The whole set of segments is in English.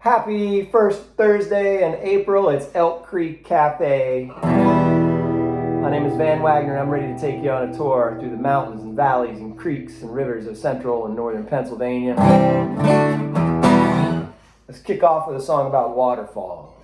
Happy first Thursday in April. It's Elk Creek Cafe. My name is Van Wagner and I'm ready to take you on a tour through the mountains and valleys and creeks and rivers of central and northern Pennsylvania. Let's kick off with a song about waterfalls.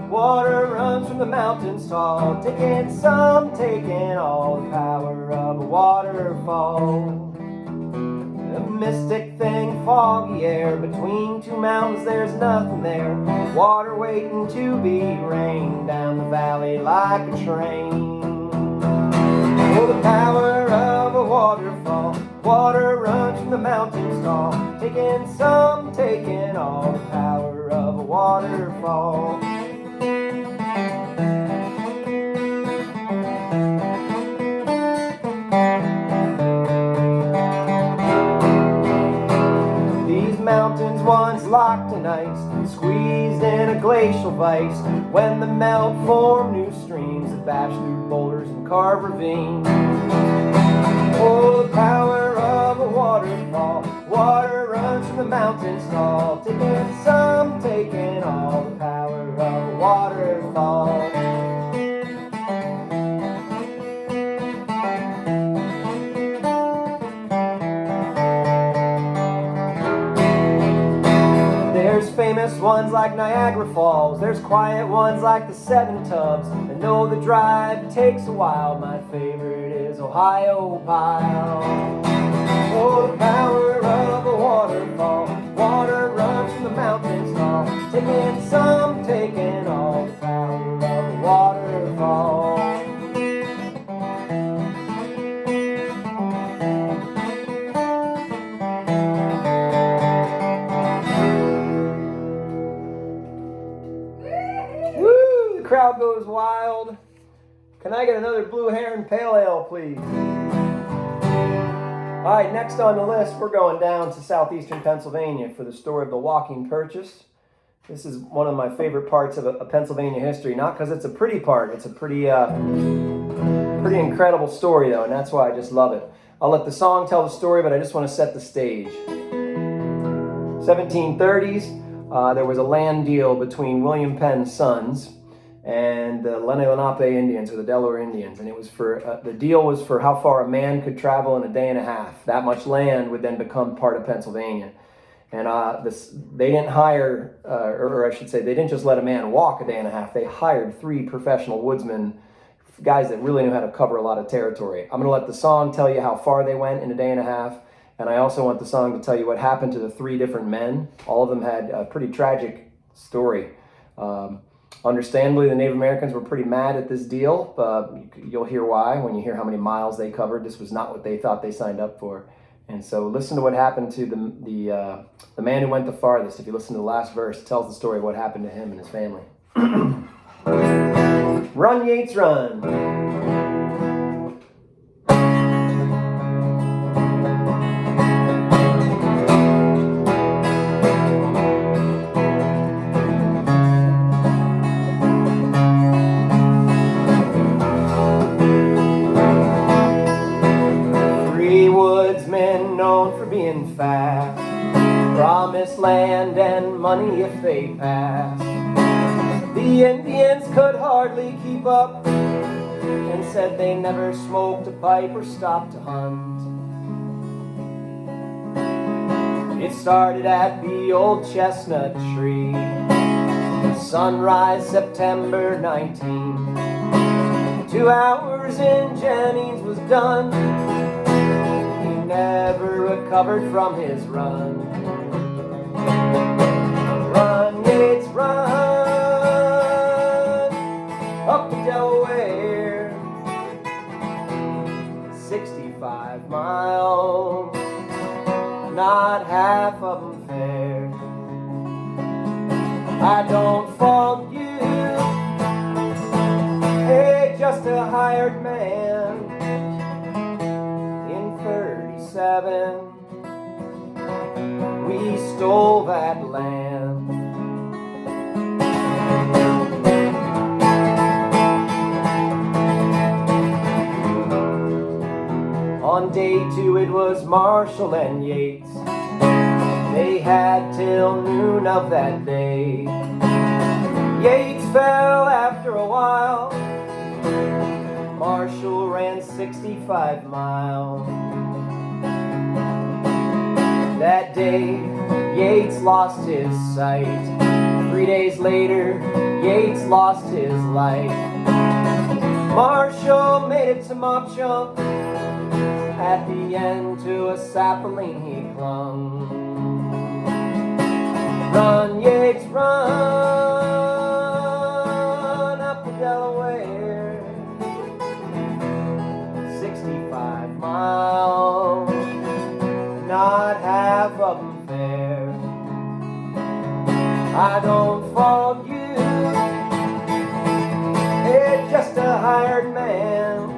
Water runs from the mountains tall, taking some, taking all, the power of a waterfall. A mystic thing, foggy air, between two mountains there's nothing there. Water waiting to be rained down the valley like a train. Oh, the power of a waterfall. Water runs from the mountains tall, taking some, taking all, the power of a waterfall. Mountains once locked in ice, squeezed in a glacial vice. When the melt formed new streams that bash through boulders and carve ravines. Oh, the power of a waterfall. Water runs from the mountains tall, taking some, taking all, the power of a waterfall. There's famous ones like Niagara Falls, there's quiet ones like the Seven Tubs, and though the drive takes a while, my favorite is Ohio Pile. Oh, the power of a waterfall. Water runs from the mountains tall, taking some, taking all, the power of a waterfall. Crowd goes wild. Can I get another Blue Heron Pale Ale, please? All right, next on the list, we're going down to southeastern Pennsylvania for the story of the Walking Purchase. This is one of my favorite parts of Pennsylvania history, not because it's a pretty part. It's a pretty incredible story, though, and that's why I just love it. I'll let the song tell the story, but I just want to set the stage. 1730s, there was a land deal between William Penn's sons and the Lenape Indians, or the Delaware Indians, and it was for the deal was for how far a man could travel in a day and a half. That much land would then become part of Pennsylvania, and they didn't hire, or I should say, they didn't just let a man walk a day and a half. They hired 3 professional woodsmen, guys that really knew how to cover a lot of territory. I'm going to let the song tell you how far they went in a day and a half, and I also want the song to tell you what happened to the 3 different men. All of them had a pretty tragic story. Understandably, the Native Americans were pretty mad at this deal. You'll hear why when you hear how many miles they covered. This was not what they thought they signed up for. And so listen to what happened to the man who went the farthest. If you listen to the last verse, it tells the story of what happened to him and his family. Run, Yates, run. 3 woodsmen known for being fast, promised land and money if they passed. The Indians could hardly keep up and said they never smoked a pipe or stopped to hunt. It started at the old chestnut tree, sunrise September 19. 2 hours in Jennings was done. He never recovered from his run. Run, Yates, run, up to Delaware. 65 miles, not half of them fair. I don't fault you, hey, just a hired man in 37. we stole that land. On day 2 it was Marshall and Yates. They had till noon of that day. Yates fell after a while. Marshall ran 65 miles. That day, Yates lost his sight. 3 days later, Yates lost his life. Marshall made it to Mop Jump. At the end to a sapling he clung. Run, Yates, run up the Delaware. 65 miles, not half of them fair. I don't fault you, it's just a hired man.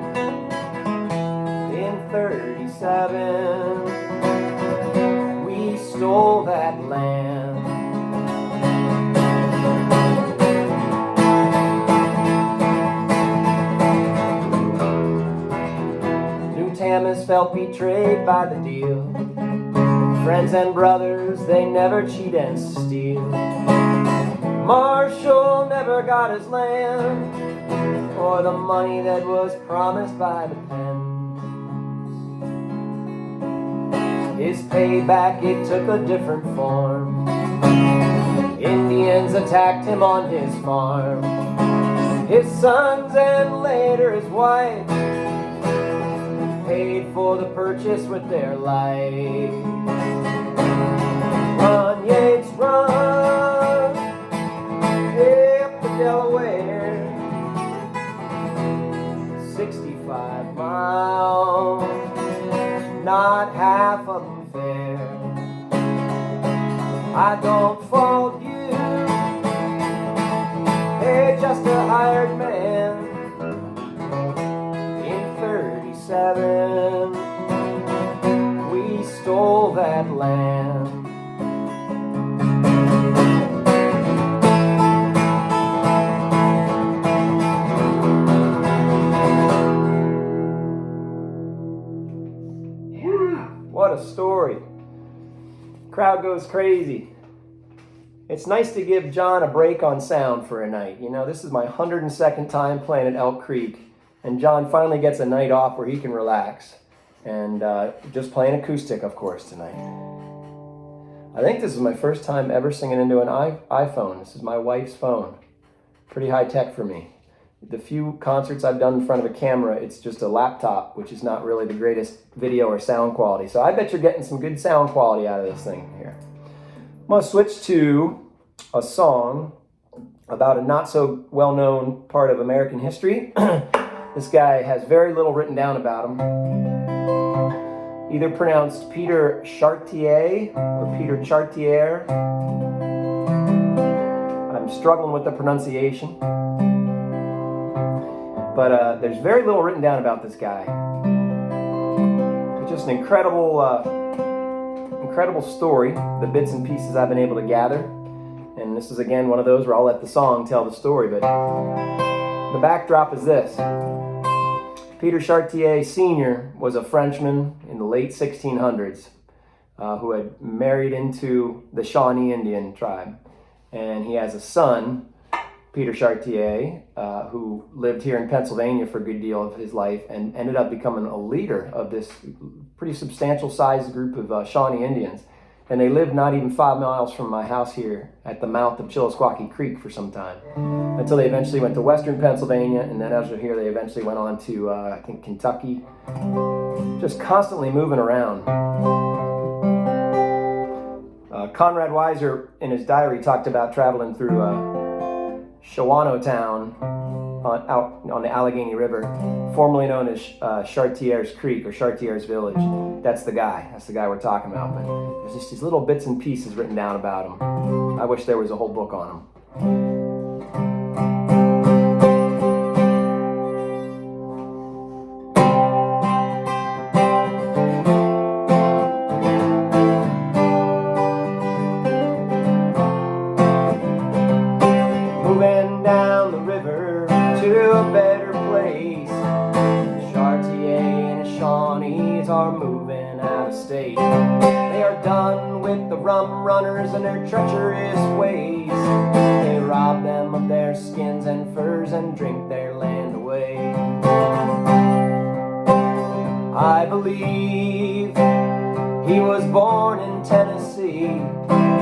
In 37, we stole that land. New Tammuz felt betrayed by the deal. Friends and brothers, they never cheat and steal. Marshall never got his land, or the money that was promised by the pen. His payback, it took a different form. Indians attacked him on his farm. His sons and later his wife paid for the purchase with their life. Run, Yates, run, up the Delaware. 65 miles, not half of them fair. I don't fault you, they're just a hired man. In 37, we stole that land. What a story. Crowd goes crazy. It's nice to give John a break on sound for a night. You know, this is my 102nd time playing at Elk Creek, and John finally gets a night off where he can relax. And just playing acoustic, of course, tonight. I think this is my first time ever singing into an iPhone. This is my wife's phone. Pretty high tech for me. The few concerts I've done in front of a camera, it's just a laptop, which is not really the greatest video or sound quality. So I bet you're getting some good sound quality out of this thing here. I'm going to switch to a song about a not so well-known part of American history. This guy has very little written down about him. Either pronounced Peter Chartier or Peter Chartier. I'm struggling with the pronunciation. But there's very little written down about this guy. It's just an incredible story, the bits and pieces I've been able to gather. And this is again one of those where I'll let the song tell the story, but the backdrop is this. Peter Chartier Sr. was a Frenchman in the late 1600s who had married into the Shawnee Indian tribe. And he has a son, Peter Chartier, who lived here in Pennsylvania for a good deal of his life and ended up becoming a leader of this pretty substantial sized group of Shawnee Indians. And they lived not even 5 miles from my house here at the mouth of Chillisquaque Creek for some time, until they eventually went to western Pennsylvania, and then as you'll hear, they eventually went on to, I think, Kentucky. Just constantly moving around. Conrad Weiser, in his diary, talked about traveling through Shawanotown out on the Allegheny River, formerly known as Chartier's Creek or Chartier's Village. That's the guy. That's the guy we're talking about. But there's just these little bits and pieces written down about him. I wish there was a whole book on him. state. They are done with the rum runners and their treacherous ways. They rob them of their skins and furs and drink their land away. I believe he was born in Tennessee.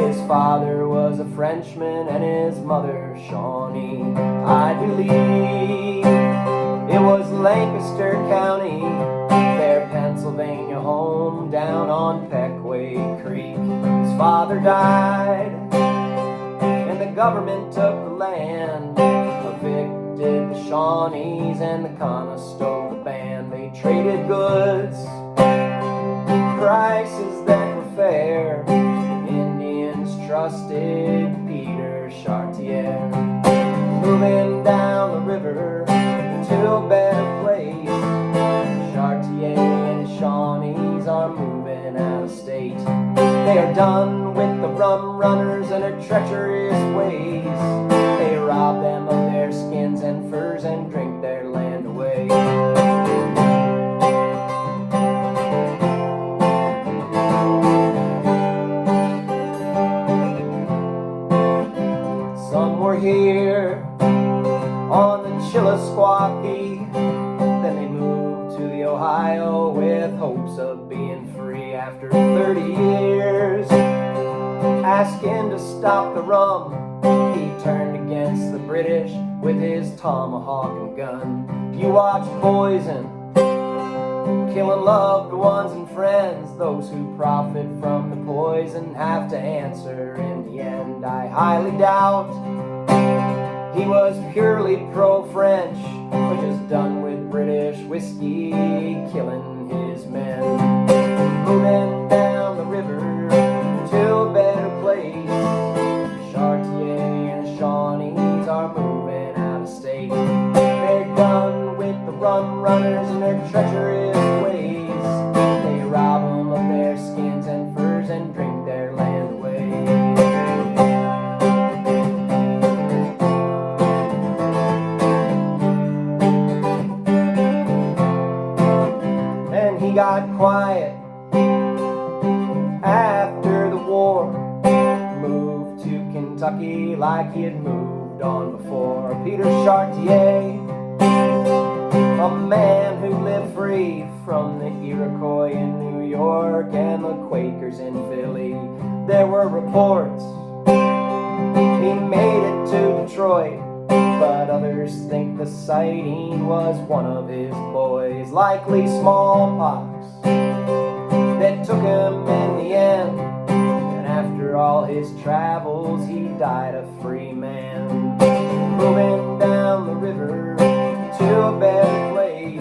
His father was a Frenchman and his mother Shawnee. I believe it was Lancaster County, their Pennsylvania home down on Peckway Creek. His father died and the government took the land, evicted the Shawnees and the Conestoga band. They traded goods, prices that were fair. Indians trusted Peter Chartier. Moving down the river to a better place, Chartier and his Shawnees are moving out of state. They are done with the rum runners and their treacherous ways. They rob them of their skins and furs and drink their land away. Some were here on the Chillisquaukee, then they moved to the Ohio with hopes of being free. After 30 years asking to stop the rum, he turned against the British with his tomahawk and gun. You watch poison killing loved ones and friends. Those who profit from the poison have to answer in the end. I highly doubt he was purely pro-French, but just done with British whiskey killing his men. Moving down the river to a better place, Chartier and his Shawnees are moving out of state. They're done with the rum runners and their treacherous ways. They rob them of their skins and furs and drink their land away. He got quiet after the war, moved to Kentucky like he had moved on before. Peter Chartier, a man who lived free from the Iroquois in New York and the Quakers in Philly. There were reports he made it to Detroit, but others think the sighting was one of his boys. Likely smallpox that took him in the end, and after all his travels he died a free man. Moving down the river to a better place,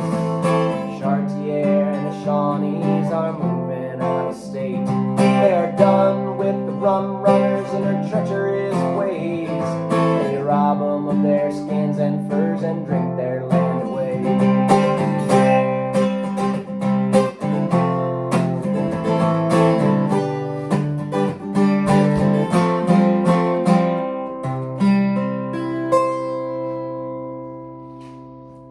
Chartier and the Shawnees are moving out of state. They are done with the rum runners and their treacherous ways. They rob them of their skins and furs and drink their land away.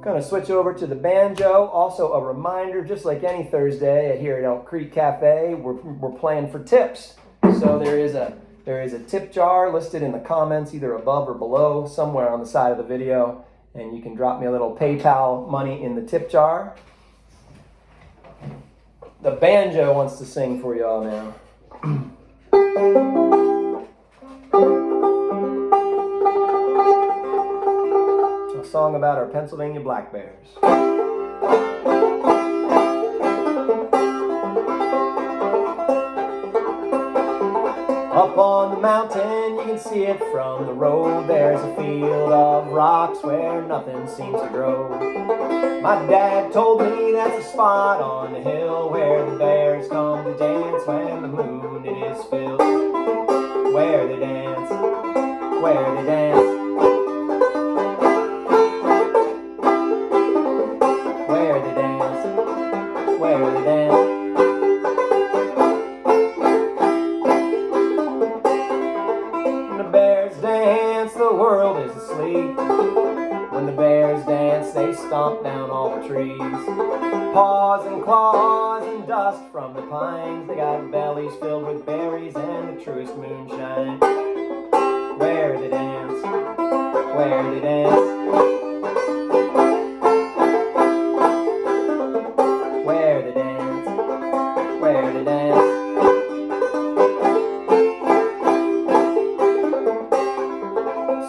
Gonna switch over to the banjo. Also a reminder, just like any Thursday here at Elk Creek Cafe, we're playing for tips. So there is a tip jar listed in the comments, either above or below, somewhere on the side of the video, and you can drop me a little PayPal money in the tip jar. The banjo wants to sing for y'all now. A song about our Pennsylvania black bears. Up on the mountain, you can see it from the road. There's a field of rocks where nothing seems to grow. My dad told me that's a spot on the hill where the bears come to dance when the moon it is filled. Where they dance, where they dance. Where they dance, where they dance. The world is asleep. When the bears dance, they stomp down all the trees. Paws and claws and and dust from the pines. They got bellies filled with berries and the truest moonshine. Where they dance, where they dance, where they dance, where they dance.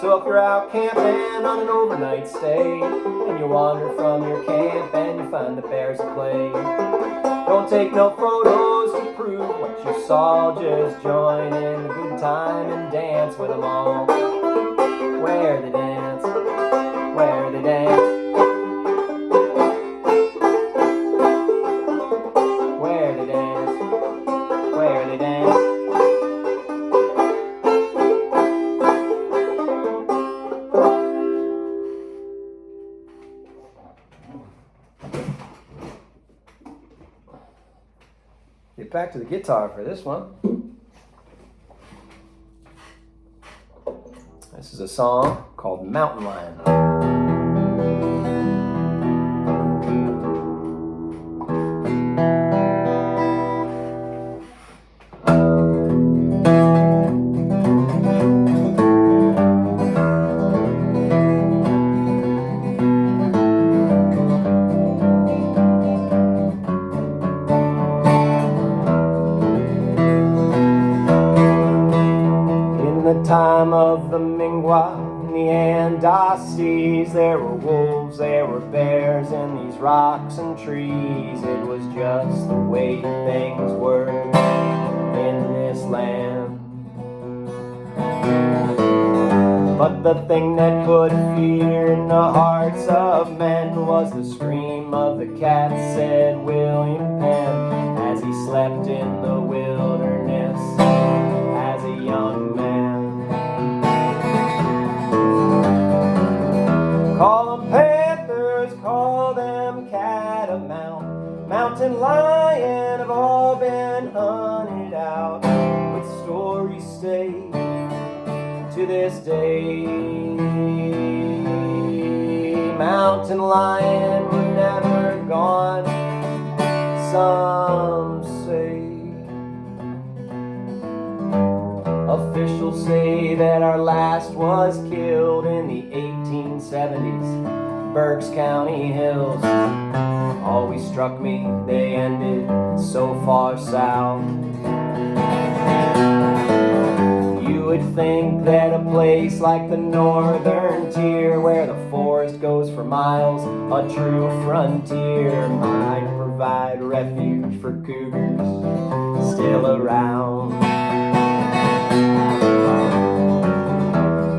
So if you're out camping on an overnight stay, and you wander from your camp and you find the bears at play, don't take no photos to prove what you saw, just join in the good time and dance with them all. Where they dance, where they dance, where they dance, where they dance. Get back to the guitar for this one. This is a song called Mountain Lion. Time of the Mingwa and the Andaces, there were wolves, there were bears in these rocks and trees. It was just the way things were in this land. But the thing that put fear in the hearts of men was the scream of the cat, said William Penn, as he slept in the wilderness as a young man. Call them panthers, call them catamount, mountain lion have all been hunted out, but stories stay to this day. Mountain lion were never gone, some say. Officials say that our last was killed in the 1870s, Berks County hills. Always struck me they ended so far south. You would think that a place like the northern tier, where the forest goes for miles, a true frontier, might provide refuge for cougars still around.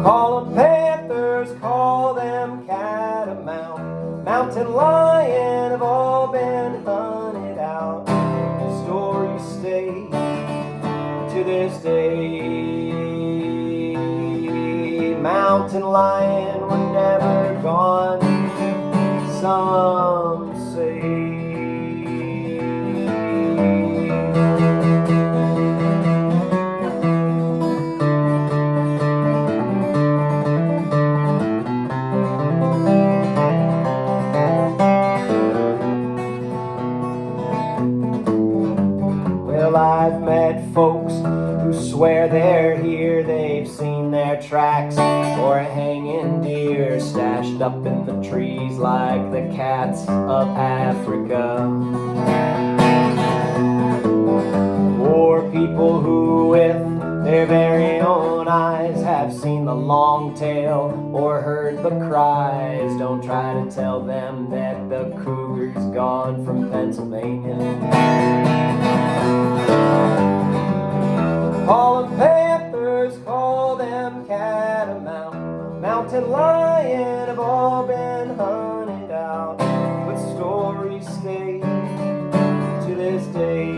Call them panthers, call them catamount, mountain lion have all been hunted out. Stories stay to this day. Mountain lion were never gone, some say. I've met folks who swear they're here, they've seen their tracks or a hanging deer stashed up in the trees like the cats of Africa. Or people who with their very own eyes have seen the long tail or heard the cries. Don't try to tell them that the cougar's gone from Pennsylvania. Call them panthers, call them catamount, mountain lion have all been hunted out, but stories stay to this day.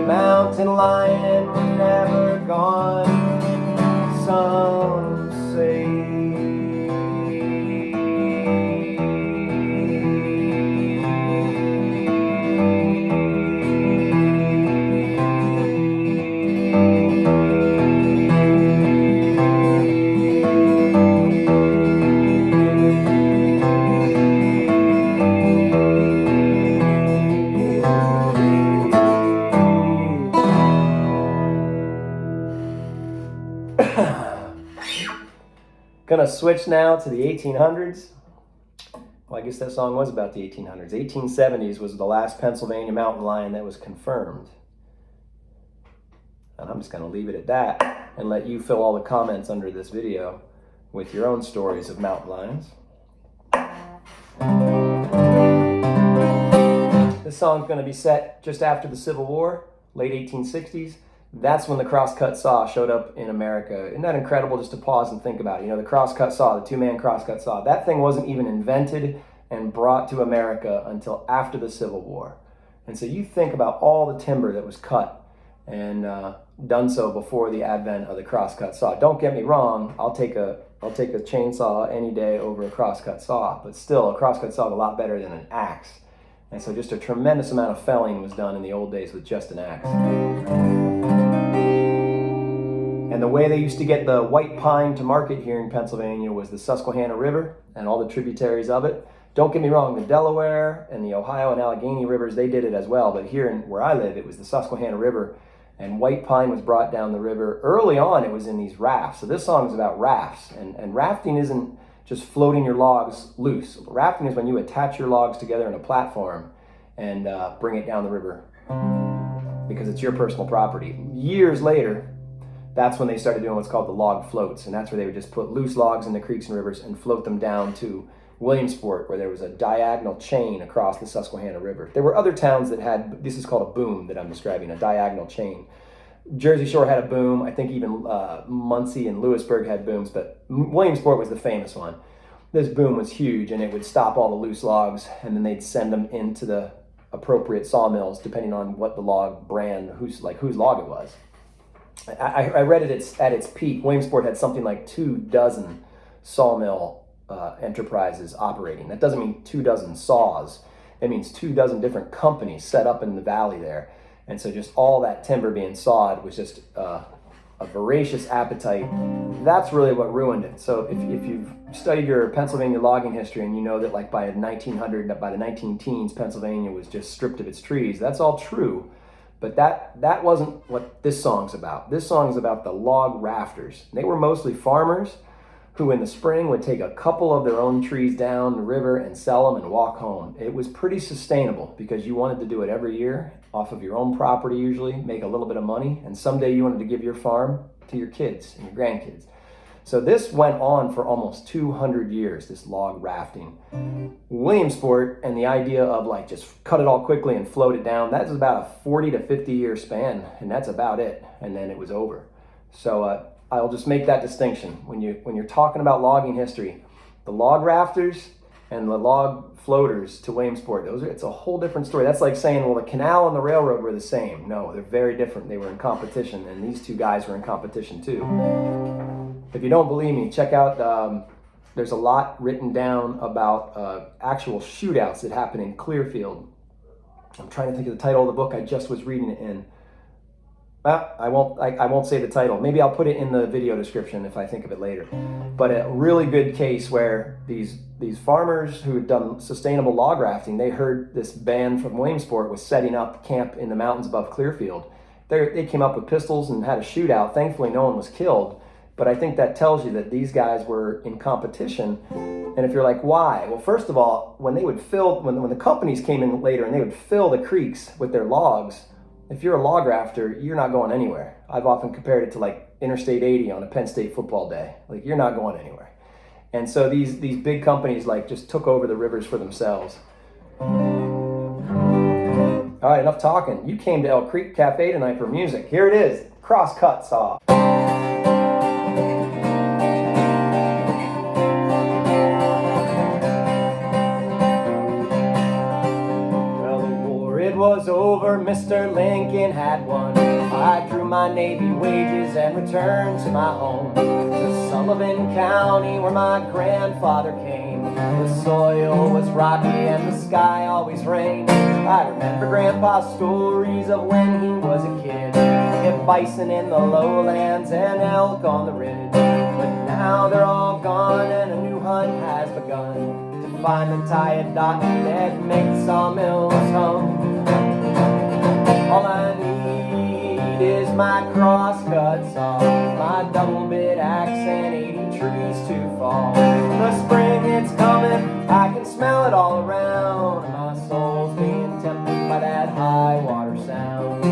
Mountain lion were never gone, some say. going to switch now to the 1800s. Well, I guess that song was about the 1800s. 1870s was the last Pennsylvania mountain lion that was confirmed. And I'm just going to leave it at that and let you fill all the comments under this video with your own stories of mountain lions. This song's going to be set just after the Civil War, late 1860s. That's when the crosscut saw showed up in America. Isn't that incredible just to pause and think about it? You know, the crosscut saw, the two-man crosscut saw, that thing wasn't even invented and brought to America until after the Civil War. And so you think about all the timber that was cut and done so before the advent of the crosscut saw. Don't get me wrong, I'll take a chainsaw any day over a crosscut saw, but still a crosscut saw is a lot better than an axe. And so just a tremendous amount of felling was done in the old days with just an axe. And the way they used to get the white pine to market here in Pennsylvania was the Susquehanna River and all the tributaries of it. Don't get me wrong, the Delaware and the Ohio and Allegheny rivers, they did it as well. But here where I live, it was the Susquehanna River, and white pine was brought down the river. Early on, it was in these rafts. So this song is about rafts. And rafting isn't just floating your logs loose. Rafting is when you attach your logs together in a platform and bring it down the river because it's your personal property. Years later, that's when they started doing what's called the log floats, and that's where they would just put loose logs in the creeks and rivers and float them down to Williamsport, where there was a diagonal chain across the Susquehanna River. There were other towns that had, this is called a boom that I'm describing, a diagonal chain. Jersey Shore had a boom. I think even Muncie and Lewisburg had booms, but Williamsport was the famous one. This boom was huge, and it would stop all the loose logs, and then they'd send them into the appropriate sawmills, depending on what the log brand, whose log it was. I read it at its peak. Williamsport had something like 24 sawmill enterprises operating. That doesn't mean 24 saws. It means 24 different companies set up in the valley there. And so just all that timber being sawed was just a voracious appetite. That's really what ruined it. So if you've studied your Pennsylvania logging history and you know that like by 1900, by the 19-teens, Pennsylvania was just stripped of its trees, that's all true. But that wasn't what this song's about. This song's about the log rafters. They were mostly farmers who in the spring would take a couple of their own trees down the river and sell them and walk home. It was pretty sustainable because you wanted to do it every year off of your own property usually, make a little bit of money, and someday you wanted to give your farm to your kids and your grandkids. So this went on for almost 200 years, this log rafting. Williamsport and the idea of like just cut it all quickly and float it down, that's about a 40 to 50 year span, and that's about it. And then it was over. So I'll just make that distinction. When you're talking about logging history, the log rafters and the log floaters to Williamsport, it's a whole different story. That's like saying, well, the canal and the railroad were the same. No, they're very different. They were in competition, and these two guys were in competition too. If you don't believe me, check out, there's a lot written down about actual shootouts that happen in Clearfield. I'm trying to think of the title of the book. I just was reading it in. I won't say the title. Maybe I'll put it in the video description if I think of it later. But a really good case where these farmers who had done sustainable log rafting, they heard this band from Williamsport was setting up camp in the mountains above Clearfield. They came up with pistols and had a shootout. Thankfully, no one was killed. But I think that tells you that these guys were in competition. And if you're like, why? Well, first of all, when they would fill, when the companies came in later and they would fill the creeks with their logs, if you're a log rafter, you're not going anywhere. I've often compared it to like Interstate 80 on a Penn State football day. Like, you're not going anywhere. And so these big companies like just took over the rivers for themselves. All right, enough talking. You came to Elk Creek Cafe tonight for music. Here it is, Crosscut Saw. Was over, Mr. Lincoln had won. I drew my Navy wages and returned to my home, to Sullivan County where my grandfather came. The soil was rocky and the sky always rained. I remember Grandpa's stories of when he was a kid. Hit bison in the lowlands and elk on the ridge. But now they're all gone and a new hunt has begun, to find the tie-a-dot that makes sawmills hum. All I need is my crosscut saw, my double bit axe and 80 trees to fall. The spring, it's coming, I can smell it all around. My soul's being tempted by that high water sound.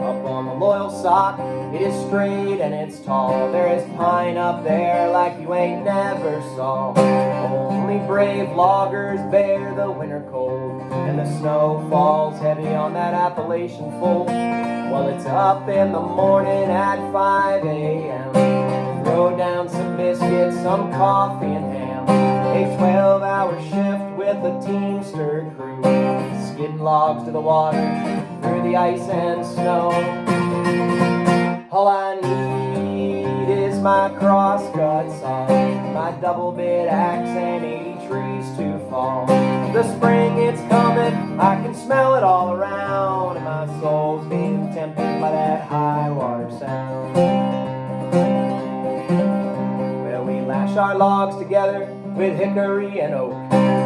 Up on the loyal sock, it is straight and it's tall. There is pine up there like you ain't never saw. Only brave loggers bear the winter cold, and the snow falls heavy on that Appalachian fold. Well, it's up in the morning at 5 a.m. Throw down some biscuits, some coffee and ham. A 12-hour shift with a teamster crew, skidding logs to the water through the ice and snow. All I need is my crosscut saw, my double bit axe and 80 trees to fall. The spring, it's coming, I can smell it all around, and my soul's being tempted by that high water sound. Well, we lash our logs together with hickory and oak.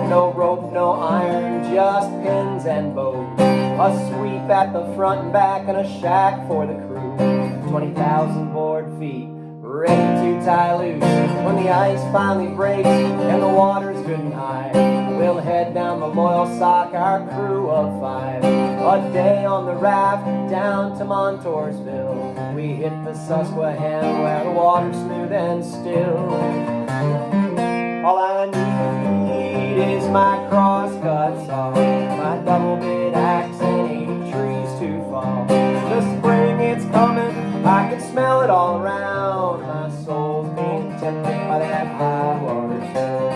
No rope, no iron, just pins and bows. A sweep at the front and back and a shack for the crew. 20,000 board feet, ready to tie loose. When the ice finally breaks and the water's good and high, we'll head down the loyal sock, our crew of 5. A day on the raft down to Montoursville. We hit the Susquehanna where the water's smooth and still. All I need is my crosscut saw, my double bit axe and 80 trees to fall. The spring, it's coming, I can smell it all around. My soul's being tempted by that high water sound.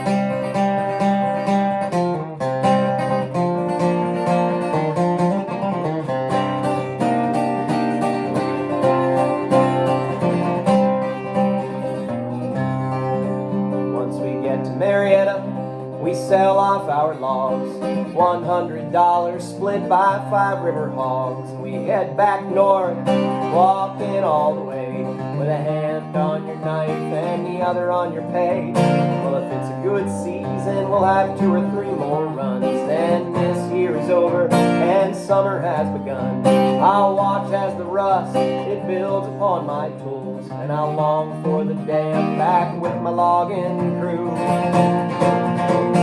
Once we get to Marietta, we sell off our logs, $100 split by 5 river hogs. We head back north, walking all the way, with a hand on your knife and the other on your pay. Well, if it's a good season, we'll have 2 or 3 more runs. Then this year is over and summer has begun. I'll watch as the rust, it builds upon my tools, and I'll long for the day I'm back with my logging crew.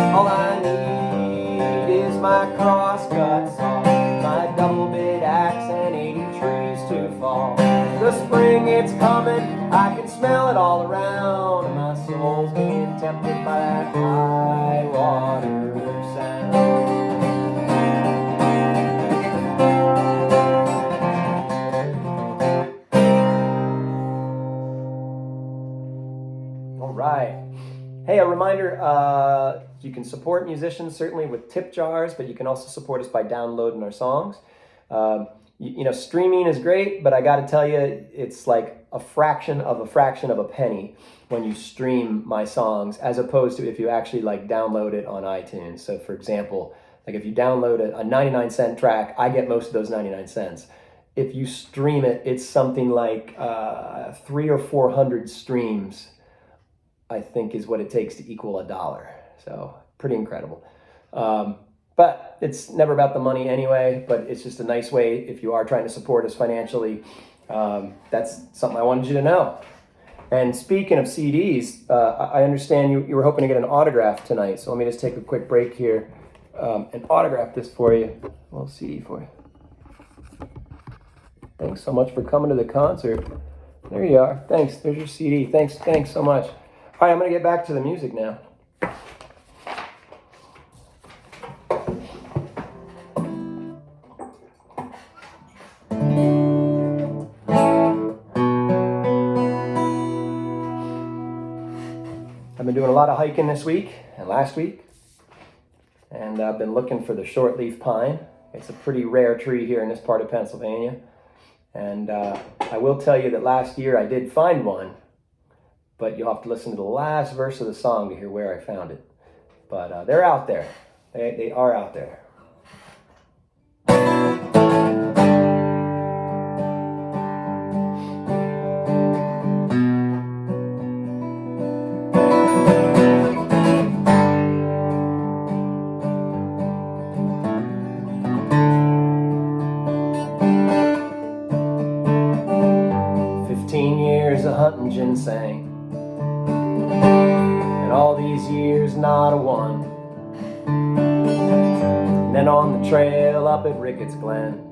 All I need is my crosscut saw, my double bit axe and 80 trees to fall. The spring, it's coming, I can smell it all around, and my soul's being tempted by that high water sound. All right. Hey, a reminder, you can support musicians certainly with tip jars, but you can also support us by downloading our songs. You know, streaming is great, but I got to tell you, it's like a fraction of a penny when you stream my songs, as opposed to if you actually like download it on iTunes. So for example, like if you download a 99-cent track, I get most of those 99 cents. If you stream it, it's something like 300 or 400 streams, I think, is what it takes to equal $1. So pretty incredible. But it's never about the money anyway, but it's just a nice way if you are trying to support us financially. That's something I wanted you to know. And speaking of CDs, I understand you were hoping to get an autograph tonight. So let me just take a quick break here and autograph this for you. A little CD for you. Thanks so much for coming to the concert. There you are. Thanks. There's your CD. Thanks so much. All right, I'm going to get back to the music now. I've been doing a lot of hiking this week and last week, and I've been looking for the Shortleaf Pine. It's a pretty rare tree here in this part of Pennsylvania, and I will tell you that last year I did find one, but you'll have to listen to the last verse of the song to hear where I found it. But they're out there. They are out there. and ginseng. And all these years, not a one. And then on the trail up at Ricketts Glen,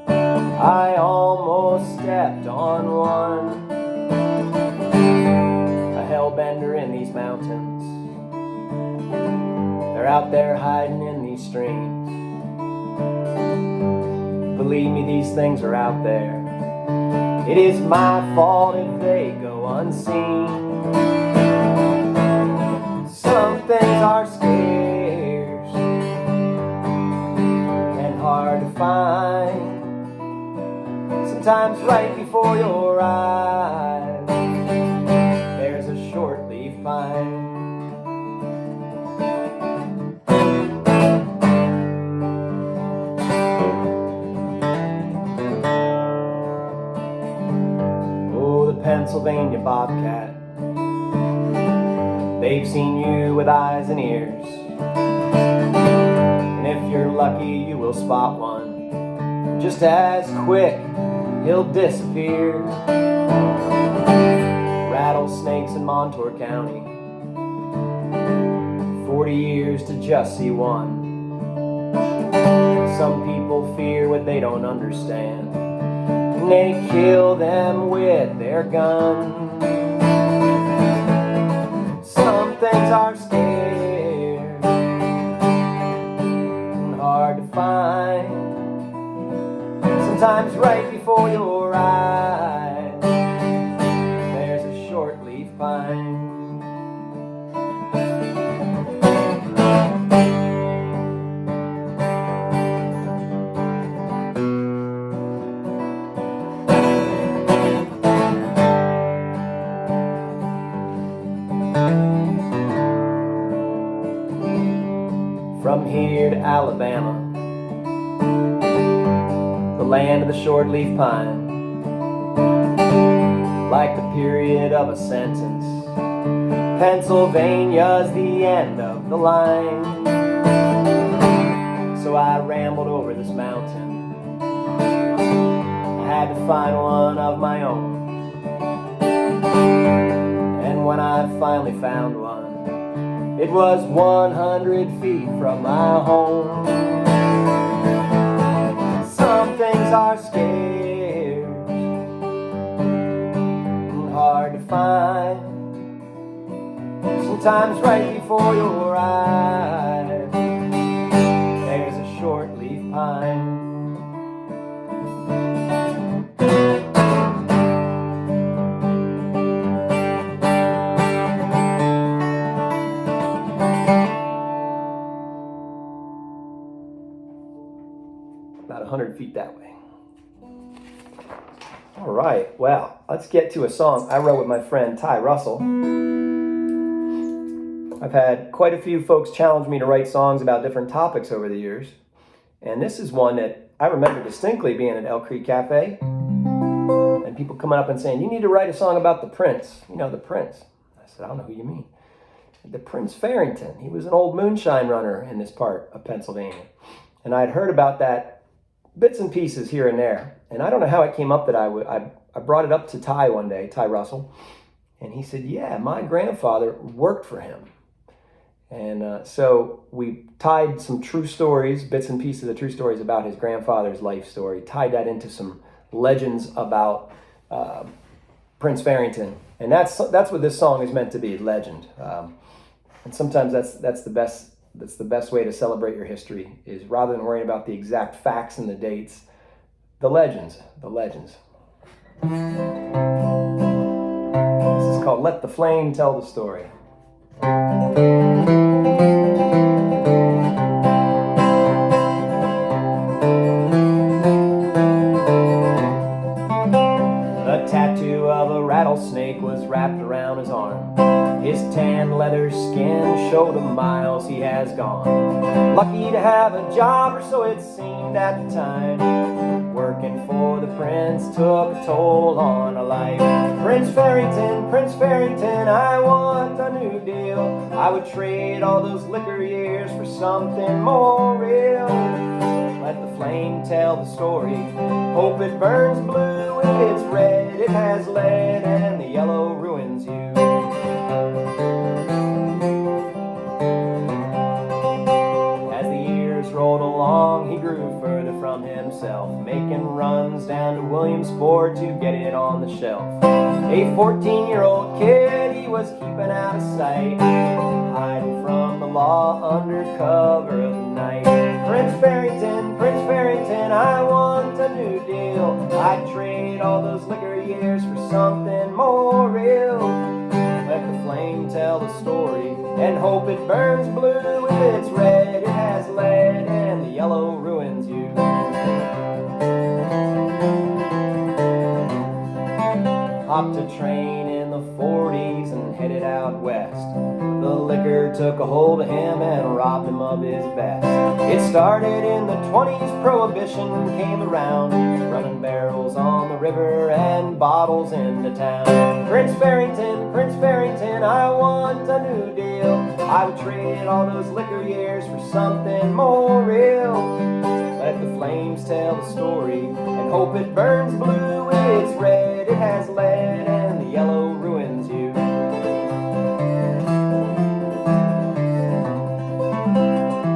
I almost stepped on one. A hellbender in these mountains, they're out there hiding in these streams. Believe me, these things are out there. It is my fault if they go unseen. Some things are scarce and hard to find. Sometimes right before your eyes, there's a shortleaf pine. Oh, the Pennsylvania bobcat, they've seen you with eyes and ears. And if you're lucky, you will spot one. Just as quick, he'll disappear. Rattlesnakes in Montour County, 40 years to just see one. Some people fear what they don't understand, and they kill them with their gun. Some things are scarce and hard to find. Sometimes right before your eyes, there's a shortleaf pine. From here to Alabama, the land of the shortleaf pine, like the period of a sentence, Pennsylvania's the end of the line. So I rambled over this mountain, I had to find one of my own. And when I finally found one, it was 100 feet from my home. Some things are scarce and hard to find. Sometimes right before your eyes, there's a shortleaf pine. About 100 feet that way. All right, well, let's get to a song I wrote with my friend Ty Russell. I've had quite a few folks challenge me to write songs about different topics over the years, and this is one that I remember distinctly being at Elk Creek Cafe, and people coming up and saying, you need to write a song about the Prince. You know, the Prince. I said, I don't know who you mean. The Prince Ferrington. He was an old moonshine runner in this part of Pennsylvania, and I'd heard about that bits and pieces here and there. And I don't know how it came up that I brought it up to Ty one day, Ty Russell, and he said, yeah, my grandfather worked for him. And so we tied some true stories, bits and pieces of true stories about his grandfather's life story, tied that into some legends about Prince Ferrington. And that's what this song is meant to be, legend. And sometimes that's the best way to celebrate your history, is rather than worrying about the exact facts and the dates, the legends. This is called Let the Flame Tell the Story. The tattoo of a rattlesnake was wrapped around his arm. His tan leather skin showed the miles he has gone. Lucky to have a job, or so it seemed at the time. Working for the Prince took a toll on a life. Prince Ferrington, I want a new deal. I would trade all those liquor years for something more real. Let the flame flame tell the story. Hope it burns blue, if it's red it has lead, and the yellow ruins you. As the years rolled along, he grew further from himself, making runs down to Williamsport to get it on the shelf. A 14-year-old kid, he was keeping out of sight, hiding from the law under cover of the night. Prince Ferrington, I want a new deal. I'd trade all those liquor years for something more real. Let the flame tell the story, and hope it burns blue. If it's red, it has lead, and the yellow ruins you. Hopped a train in the 40s and headed out west. The liquor took a hold of him and robbed him of his best. It started in the 20s, Prohibition came around, running barrels on the river and bottles into town. Prince Ferrington, I want a new deal. I would trade all those liquor years for something more real. Let the flames tell the story, and hope it burns blue. It's red, it has lead, and the yellow ruins you.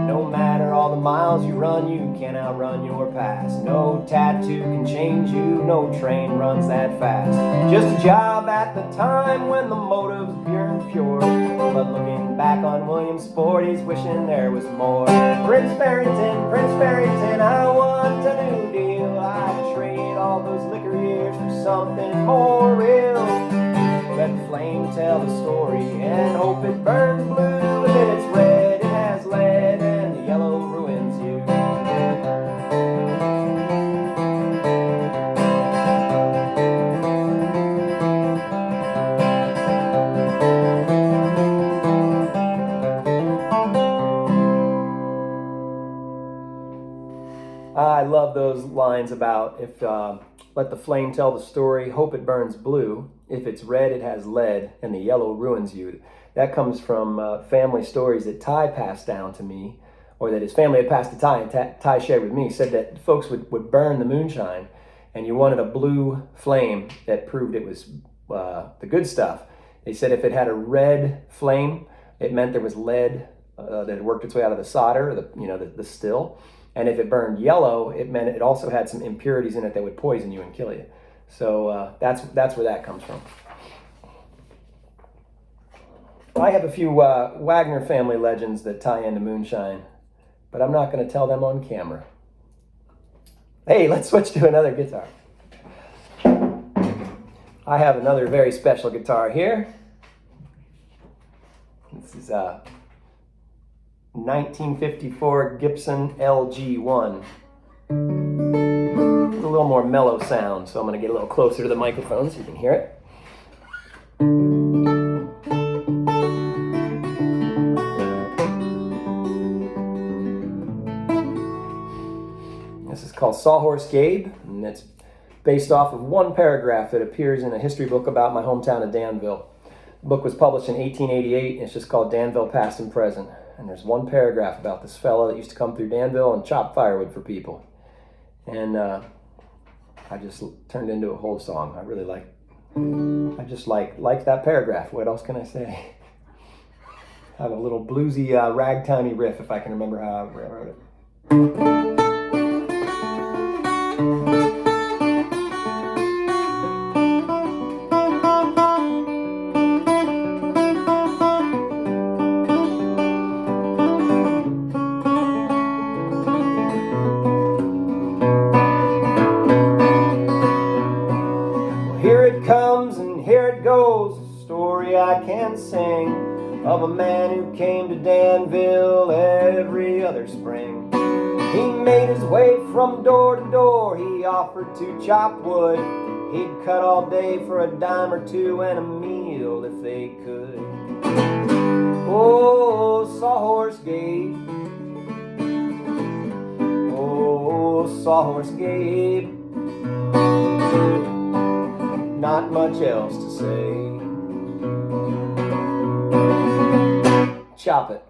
No matter all the miles you run, you can't outrun your past. No tattoo can change you, no train runs that fast. Just a job at the time when the motive's pure and pure. But looking back on Williamsport, he's wishing there was more. Prince Ferrington, I want a new deal. I'd trade all those liquor years for something more real. Let the flame tell the story, and hope it burns blue. If it's red, it has lead, and the yellow ruins you. I love those lines about let the flame tell the story, hope it burns blue. If it's red, it has lead, and the yellow ruins you. That comes from family stories that Ty passed down to me, or that his family had passed to Ty, and Ty shared with me. He said that folks would burn the moonshine, and you wanted a blue flame that proved it was the good stuff. They said if it had a red flame, it meant there was lead that had worked its way out of the solder, the still. And if it burned yellow, it meant it also had some impurities in it that would poison you and kill you. So that's where that comes from. I have a few Wagner family legends that tie into moonshine, but I'm not going to tell them on camera. Hey, let's switch to another guitar. I have another very special guitar here. This is 1954 Gibson LG1. It's a little more mellow sound, so I'm going to get a little closer to the microphone so you can hear it. This is called Sawhorse Gabe, and it's based off of one paragraph that appears in a history book about my hometown of Danville. The book was published in 1888, and it's just called Danville Past and Present. And there's one paragraph about this fella that used to come through Danville and chop firewood for people. And I just turned into a whole song. I just like that paragraph. What else can I say? Have a little bluesy ragtimey riff if I can remember how I wrote it. I can sing of a man who came to Danville every other spring. He made his way from door to door, he offered to chop wood. He'd cut all day for a dime or two and a meal if they could. Oh, Sawhorse Gabe, oh, Sawhorse Gabe, not much else to say. Chop it.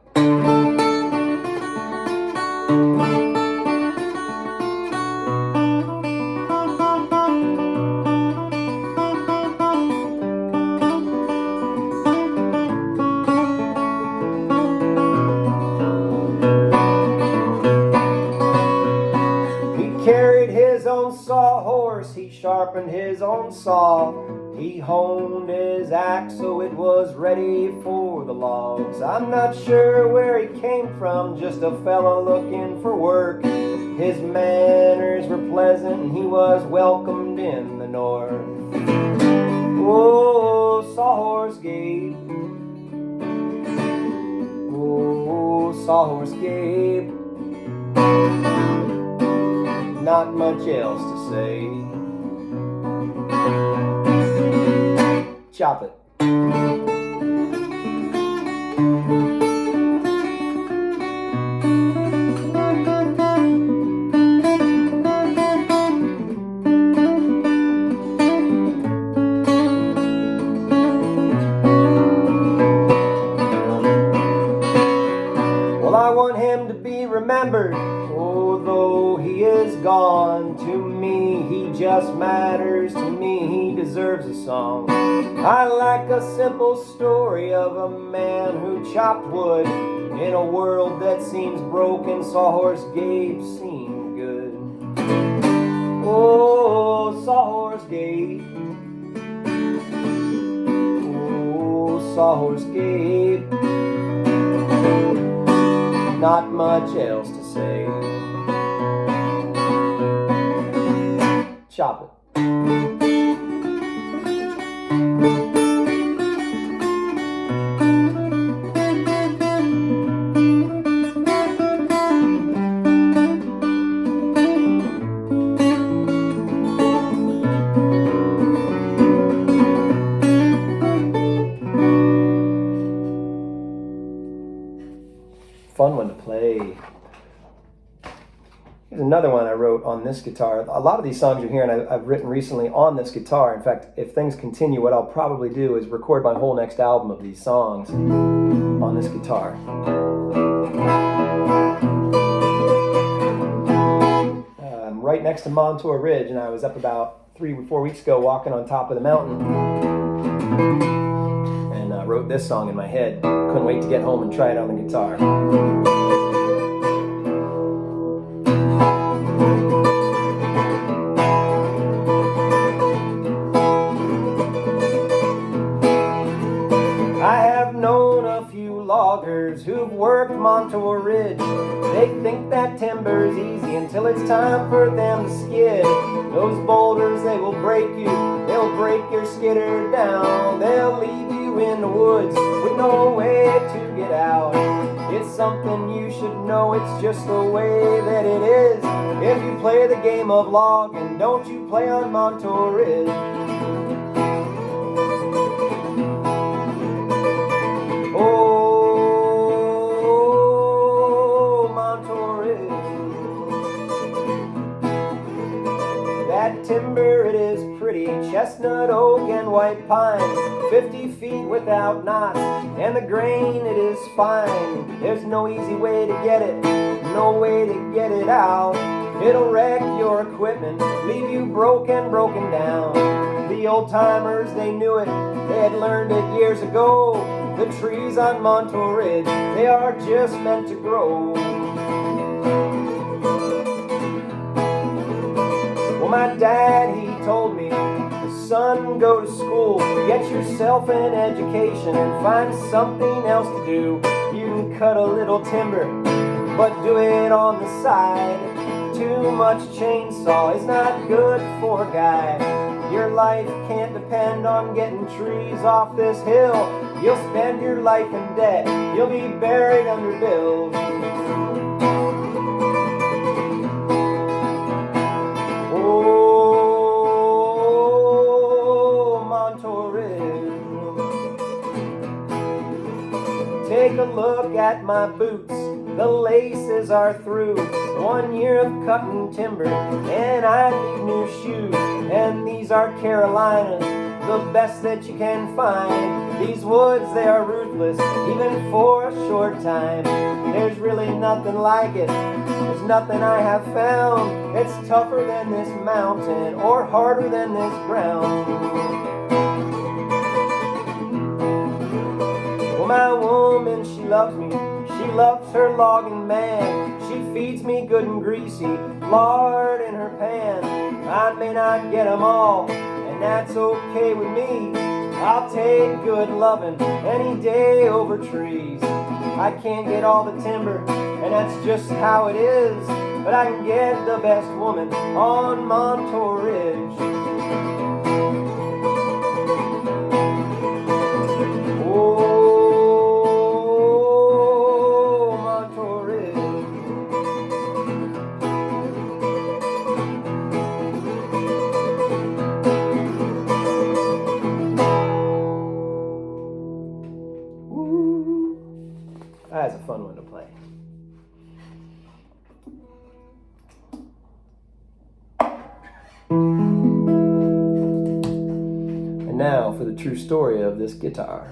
own sawhorse, he sharpened his own saw. He honed his axe so it was ready for the logs. I'm not sure where he came from, just a fella looking for work. His manners were pleasant and he was welcomed in the north. Oh, Sawhorse Gabe. Oh, Sawhorse Gabe. Not much else to say. Chop it. Well, I want him to be remembered, although he is gone. To me, he just matters. To me, he deserves a song. I like a simple story of a man who chopped wood in a world that seems broken. Sawhorse Gabe seemed good. Oh, Sawhorse Gabe. Oh, Sawhorse Gabe. Not much else to say. Chop it. Fun one to play. Here's another one I wrote on this guitar. A lot of these songs you're hearing I've written recently on this guitar. In fact, if things continue, what I'll probably do is record my whole next album of these songs on this guitar. I'm right next to Montour Ridge, and I was up about 3 or 4 weeks ago walking on top of the mountain, and I wrote this song in my head. Couldn't wait to get home and try it on the guitar. Loggers who've worked Montour Ridge, they think that timber's easy until it's time for them to skid. Those boulders, they will break you, they'll break your skidder down. They'll leave you in the woods with no way to get out. It's something you should know, it's just the way that it is. If you play the game of logging, don't you play on Montour Ridge. Timber, it is pretty, chestnut, oak, and white pine, 50 feet without knots, and the grain, it is fine. There's no easy way to get it, no way to get it out. It'll wreck your equipment, leave you broken down. The old timers, they knew it, they had learned it years ago. The trees on Montour Ridge, they are just meant to grow. My dad, he told me, son, go to school, get yourself an education and find something else to do. You can cut a little timber, but do it on the side. Too much chainsaw is not good for a guy. Your life can't depend on getting trees off this hill. You'll spend your life in debt, you'll be buried under bills. Take a look at my boots, the laces are through. 1 year of cutting timber, and I need new shoes. And these are Carolinas, the best that you can find. These woods, they are ruthless, even for a short time. There's really nothing like it, there's nothing I have found. It's tougher than this mountain, or harder than this ground. My woman, she loves me, she loves her logging man. She feeds me good and greasy, lard in her pan. I may not get them all, and that's okay with me. I'll take good loving any day over trees. I can't get all the timber, and that's just how it is, but I can get the best woman on Montour Ridge. Oh, Montour Ridge. Ooh, that's a fun one to play. And now for the true story of this guitar.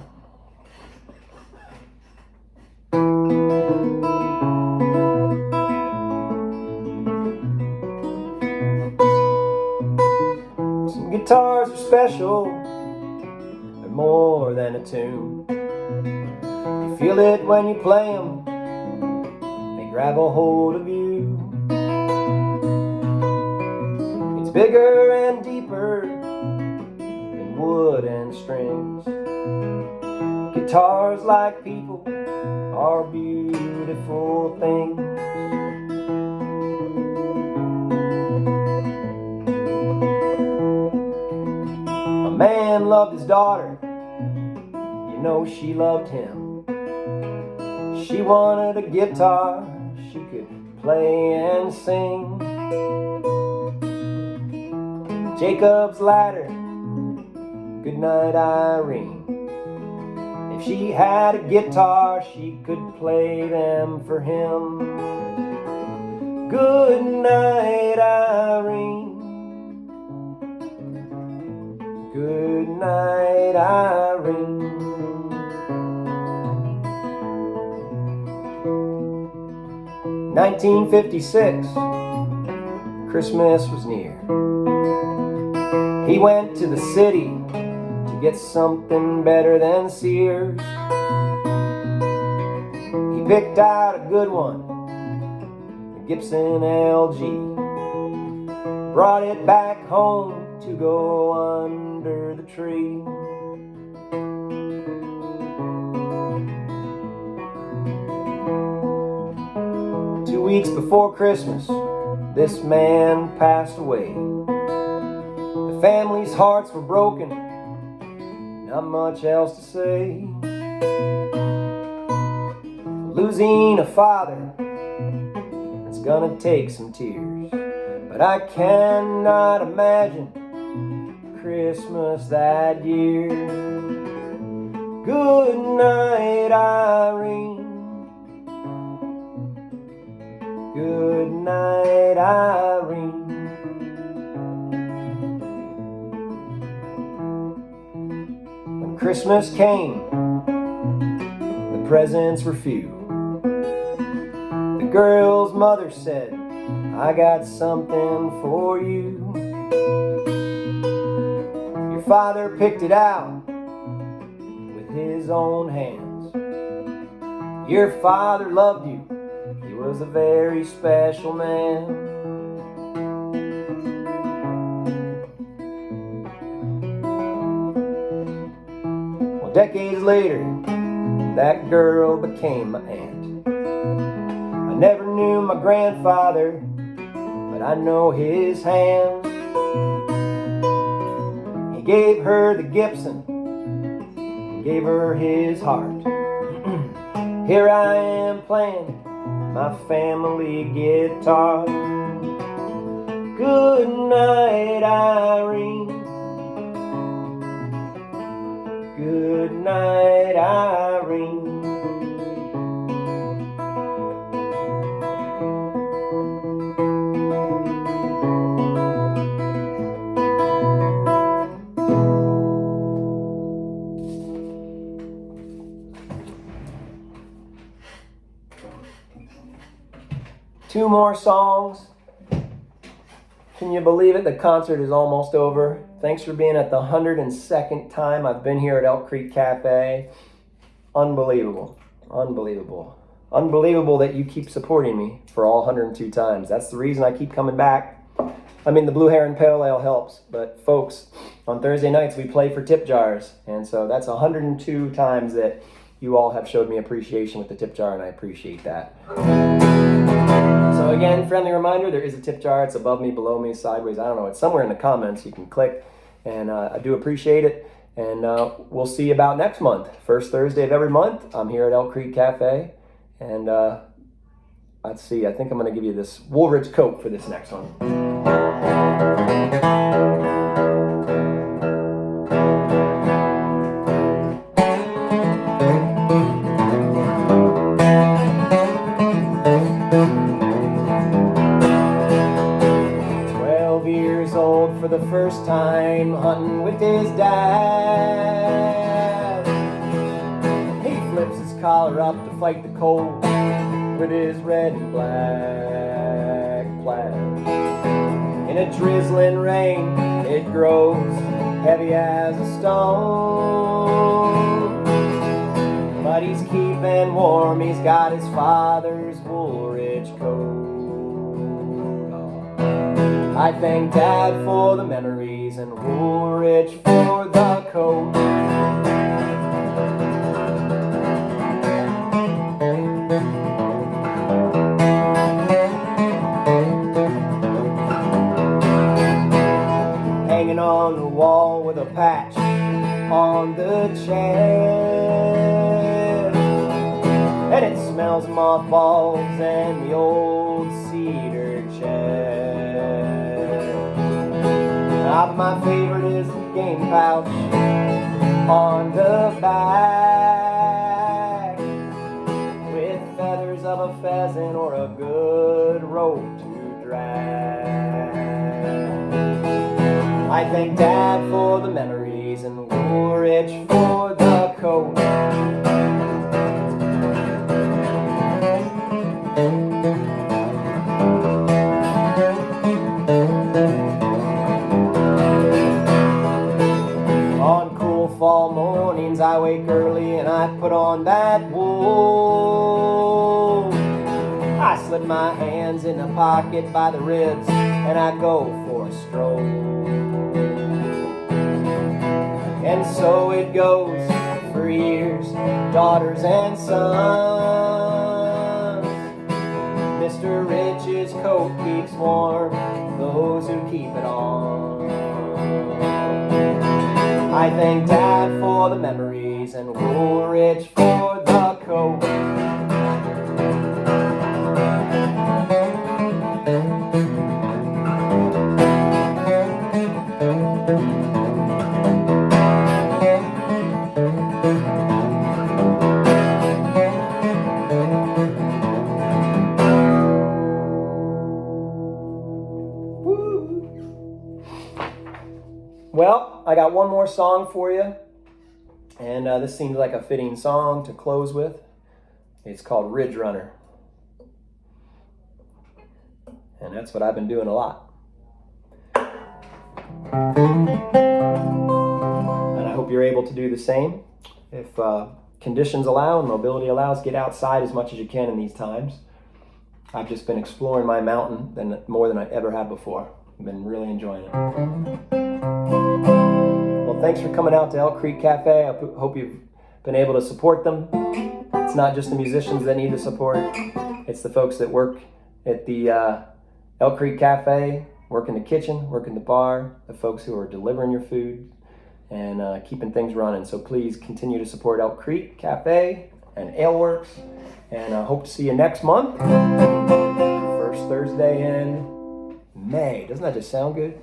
Some guitars are special, they're more than a tune. You feel it when you play them, they grab a hold of you. It's bigger and deeper than wood and strings. Guitars, like people, are beautiful things. A man loved his daughter, you know she loved him. She wanted a guitar she could play and sing. Jacob's ladder, Goodnight Irene. If she had a guitar, she could play them for him. Goodnight Irene. Goodnight Irene. 1956, Christmas was near. He went to the city to get something better than Sears. He picked out a good one, the Gibson LG. Brought it back home to go under the tree. Two weeks before Christmas, this man passed away. The family's hearts were broken, not much else to say. Losing a father, it's gonna take some tears, but I cannot imagine Christmas that year. Good night, Irene. Good night, Irene. When Christmas came, the presents were few. The girl's mother said, I got something for you. Your father picked it out with his own hands. Your father loved you. He was a very special man. Well, decades later, that girl became my aunt. I never knew my grandfather, but I know his hands. He gave her the Gibson, gave her his heart. Here I am playing my family guitar. Good night, Irene. Good night, Irene. Two more songs. Can you believe it? The concert is almost over. Thanks for being at the 102nd time I've been here at Elk Creek Cafe. Unbelievable. Unbelievable. Unbelievable that you keep supporting me for all 102 times. That's the reason I keep coming back. I mean, the Blue Heron Pale Ale helps, but folks, on Thursday nights we play for tip jars, and so that's 102 times that you all have showed me appreciation with the tip jar, and I appreciate that. So again, friendly reminder, there is a tip jar. It's above me, below me, sideways, I don't know. It's somewhere in the comments. You can click, and I do appreciate it. And we'll see you about next month. First Thursday of every month, I'm here at Elk Creek Cafe. And let's see, I think I'm going to give you this Woolridge Coat for this next one. 12 years old for the first time, hunting with his dad. He flips his collar up to fight the cold with his red and black plaid. In a drizzling rain, it grows heavy as a stone. But he's keeping warm, he's got his father's Woolrich Coat. I thank Dad for the memories and Woolrich for the coat. Hanging on the wall with a patch on the chair, and it smells of mothballs and the old cedar chair. But my favorite is the game pouch on the back, with feathers of a pheasant or a good rope to drag. I thank Dad for the memories and Woolrich for the coat. On cool fall mornings I wake early and I put on that wool. I slip my hands in the pocket by the ribs and I go for a stroll. And so it goes for years, daughters and sons. Mr. Rich's coat keeps warm those who keep it on. I thank Dad for the memories and Woolrich for the coat. Well, I got one more song for you, and this seems like a fitting song to close with. It's called Ridge Runner, and that's what I've been doing a lot. And I hope you're able to do the same. If conditions allow and mobility allows, get outside as much as you can in these times. I've just been exploring my mountain more than I ever have before. I've been really enjoying it. Well, thanks for coming out to Elk Creek Cafe. I hope you've been able to support them. It's not just the musicians that need the support. It's the folks that work at the Elk Creek Cafe, work in the kitchen, work in the bar, the folks who are delivering your food and keeping things running. So please continue to support Elk Creek Cafe and Aleworks. And I hope to see you next month. First Thursday in May. Doesn't that just sound good?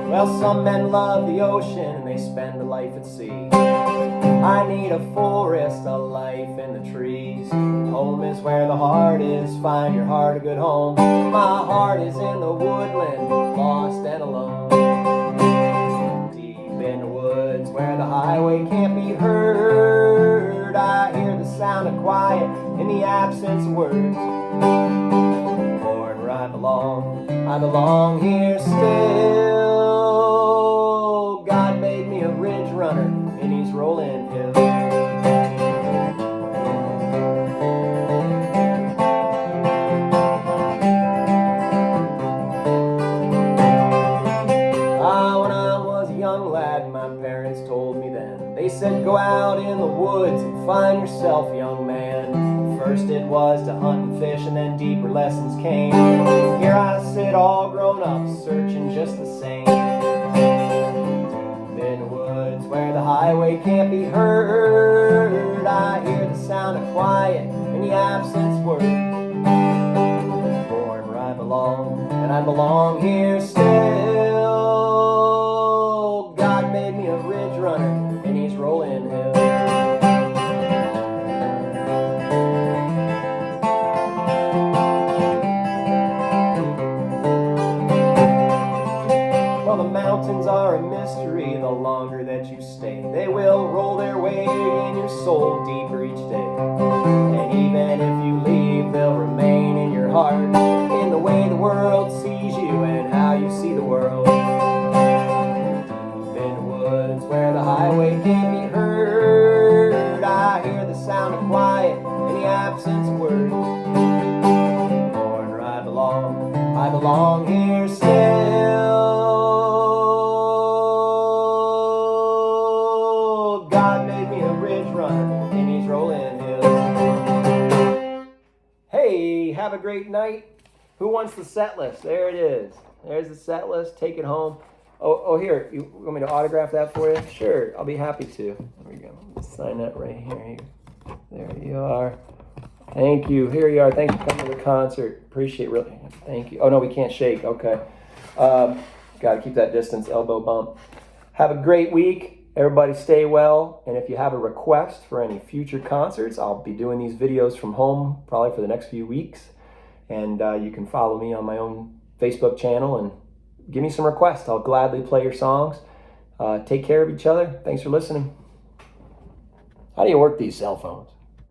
Well, some men love the ocean and they spend a life at sea. I need a forest, a life in the trees. Home is where the heart is, find your heart a good home. My heart is in the woodland, lost and alone. Deep in the woods where the highway can't be heard, I hear the sound of quiet in the absence of words. Lord, where I belong here still. God made and he's rolling hills. When I was a young lad, my parents told me then, they said, go out in the woods and find yourself, young man. First it was to hunt and fish, and then deeper lessons came. Here I sit all grown up, searching just the same. In the woods where the highway can't be heard, I hear the sound of quiet and the absence word. Born where I belong, and I belong here still. God made me a ridge runner, and he's rolling hills. Well, the mountains are a mystery. The longer that you stay, they will roll their way in your soul deeper each day. And even if you leave, they'll remain in your heart, in the way the world sees you and how you see the world. Deep in the woods where the highway can't be heard, I hear the sound of quiet and the absence of words. Born where I belong here still. God made me a ridge runner, and he's rolling hills. Hey, have a great night. Who wants the set list? There it is. There's the set list. Take it home. Oh, here. You want me to autograph that for you? Sure, I'll be happy to. There we go. Sign that right here. There you are. Thank you. Here you are. Thanks for coming to the concert. Appreciate it, really. Thank you. Oh, no, we can't shake. Okay. Got to keep that distance, elbow bump. Have a great week. Everybody stay well. And if you have a request for any future concerts, I'll be doing these videos from home probably for the next few weeks. And you can follow me on my own Facebook channel and give me some requests. I'll gladly play your songs. Take care of each other. Thanks for listening. How do you work these cell phones?